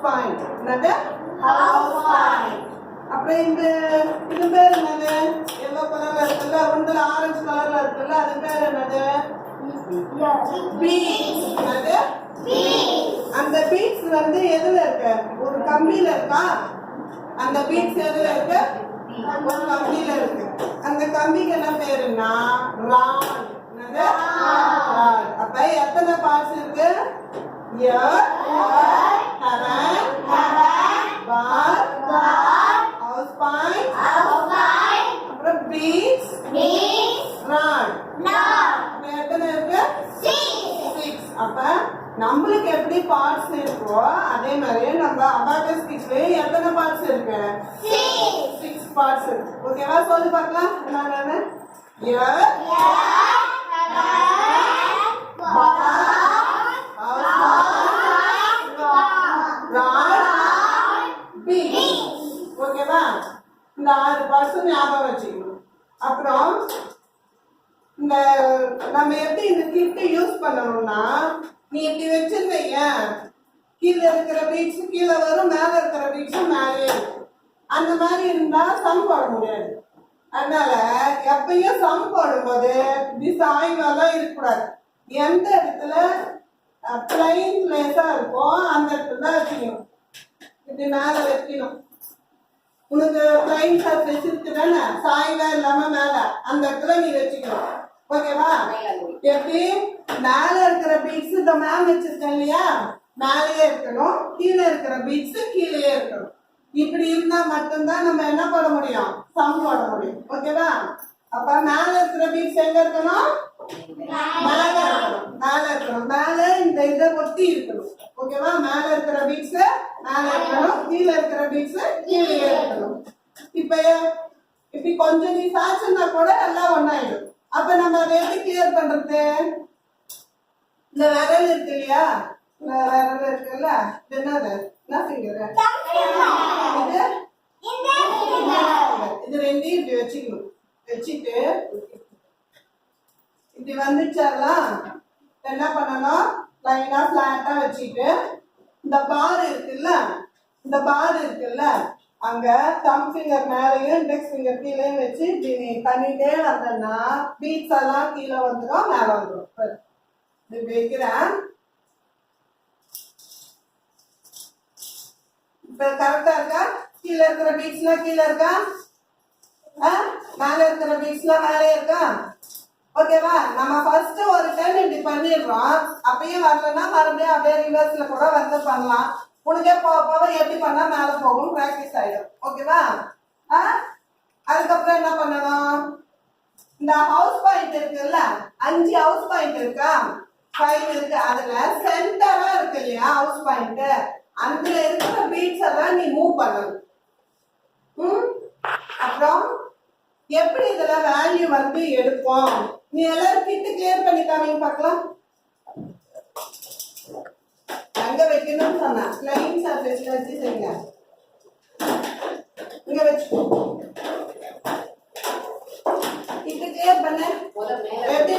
Point என்னது house point. அப்புறம் இது பேர் என்னது எல்லோ கலர்ல இருக்குல்ல ஒன்றுல ஆரஞ்சு கலர்ல இருக்குல்ல அது பேர் என்னது பீட்ஸ் என்னது அந்த பீட்ஸ் வந்து எதுல இருக்கு ஒரு கம்பியில இருக்கா அந்த பீட்ஸ் எதுல இருக்கு ஒரு கம்பியில இருக்கு அந்த கம்பிக்கு என்ன பேருன்னா ராட் என்னது ராட் அப்ப எத்தனை பார்ட்ஸ் இருக்கு year heaven bar house point அப்புறம் beads rod அப்ப எத்தனை இருக்கு 6 அப்ப நம்மளுக்கு எப்படி பார்ட்ஸ் இருக்கோ அதே மாதிரி நம்ம அபாகஸ் கிட்ஸ்லயே எத்தனை பார்ட்ஸ் இருக்கு 6 பார்ட்ஸ் இருக்கு ஓகேவா சொல்லி பார்க்கலாம் என்னன்னு இயர் ஓகேவா இந்த 6 பார்ட்ஸ் ஞாபகம் வச்சுக்கணும் அப்புறம் இந்த நம்ம எப்படி இந்த கிட்ட யூஸ் பண்ணணும்னா நீ இப்படி வச்சிருந்தீங்க கீழே இருக்கிற பீட்ஸ் கீழே வரும் மேல இருக்கிற பீட்ஸும் மேலே இருக்கும் அந்த மாதிரி இருந்தா சம் போட முடியாது அதனால எப்பயும் சம் போடும்போது இப்படி சாய்வாலாம் இருக்கக்கூடாது எந்த இடத்துல பிளைன் பிளேஸா இருக்கோ அந்த இடத்துல தான் வச்சுக்கணும் இப்படி மேல வைக்கணும் உனக்கு பிளைன் சர்ஃபேஸ் இருக்குதானே சாய்வா இல்லாம மேல அந்த இடத்துல நீ வச்சுக்கணும் ஓகேவா எப்படி மேல இருக்கிற பீட்ஸ் இந்த மேம் வச்சிருக்கேன் இல்லையா மேலேயே இருக்கணும் கீழே இருக்கிற பீட்ஸ் கீழே இருக்கணும் இப்படி இருந்தா மட்டும்தான் நம்ம என்ன போட முடியும் சம் போட முடியும் ஓகேவா அப்ப மேல இருக்கிற பீட்ஸ் எங்க இருக்கணும் மேல இருக்கணும் மேல இந்த இதை ஒட்டி இருக்கணும் ஓகேவா மேல இருக்கிற பீட்ஸ் மேல இருக்கணும் கீழே இருக்கிற பீட்ஸ் கீழே இருக்கணும் இப்ப இப்படி கொஞ்சம் நீ சாச்சுன்னா கூட எல்லாம் ஒன்னாயிடும் அப்ப நம்ம அதை எப்படி கிளியர் பண்றது இந்த விரல் இருக்கு இல்லையா இந்த விரல் இருக்குல்ல இது என்னது என்ன ஃபிங்கர் இது ரெண்டையும் இப்படி வச்சுக்கணும் வச்சுட்டு இப்படி வந்துச்சாலாம் என்ன பண்ணணும் லைனா பிளாட்டா வச்சுட்டு இந்த பார் இருக்குல்ல அங்க தம் ஃபிங்கர் மேலேயும் இண்டெக்ஸ் ஃபிங்கர் கீழேயும் வச்சு இப்படி பண்ணிட்டே வந்தேன்னா பீட்ஸ் எல்லாம் கீழே வந்துடும் மேலே வந்துடும் இப்படி வைக்கிறேன் இப்ப கரெக்டா இருக்கா கீழே இருக்கிற பீட்ஸ்லாம் கீழே இருக்கா மேல இருக்கிற பீட்ஸ்லாம் மேலே இருக்கா ஓகேவா நம்ம ஃபர்ஸ்ட் ஒரு டைம் இப்படி பண்ணிடுறோம் அப்பயும் வரலன்னா மறுபடியும் அப்படியே ரிவர்ஸ்ல கூட வந்து பண்ணலாம் உனக்கே போக போக எப்படி பண்ணா மேல போகும் பிராக்டிஸ் ஆயிடும் ஓகேவா அதுக்கப்புறம் என்ன பண்ணணும் இந்த ஹவுஸ் பாயிண்ட் இருக்குல்ல 5 ஹவுஸ் பாயிண்ட் இருக்கா 5 இருக்கு அதுல சென்டரா இருக்கு இல்லையா ஹவுஸ் பாயிண்ட் அதுல இருக்கிற பீட்ஸ் எல்லாம் நீ மூவ் பண்ணணும் அப்புறம் எப்படி இதுல வேல்யூ வந்து எடுப்போம் நீ எல்லாரும் கிட்ட கிளியர் பண்ணிக்காமீங்க பார்க்கலாம் எங்க வைக்கணும்னு சொன்னா பிளைன் சர்ஃபேஸ்ல வச்சு செய்யுங்க இங்க வச்சுக்கோ கிட்ட கிளியர் பண்ண எப்படி